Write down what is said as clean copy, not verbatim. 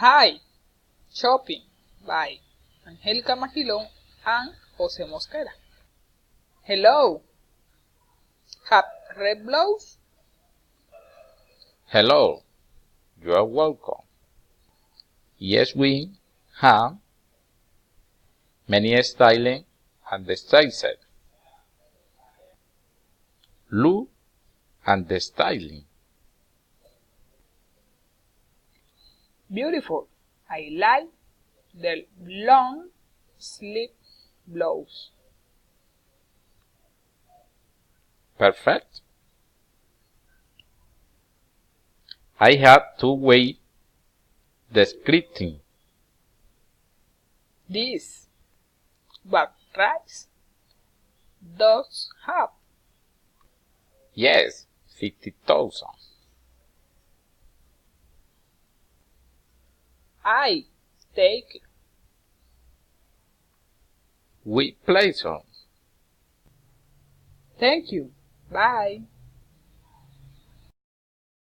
Hi, Shopping by Angélica Magilón and José Mosquera. Hello, have red blouse? Hello, you are welcome. Yes, we have many styling and the style set. Look and the styling. Beautiful. I like the long sleeve blouse. Perfect. I have to wait descripting. This what price does have? Yes, 50,000. I take it. With pleasure. Thank you. Bye.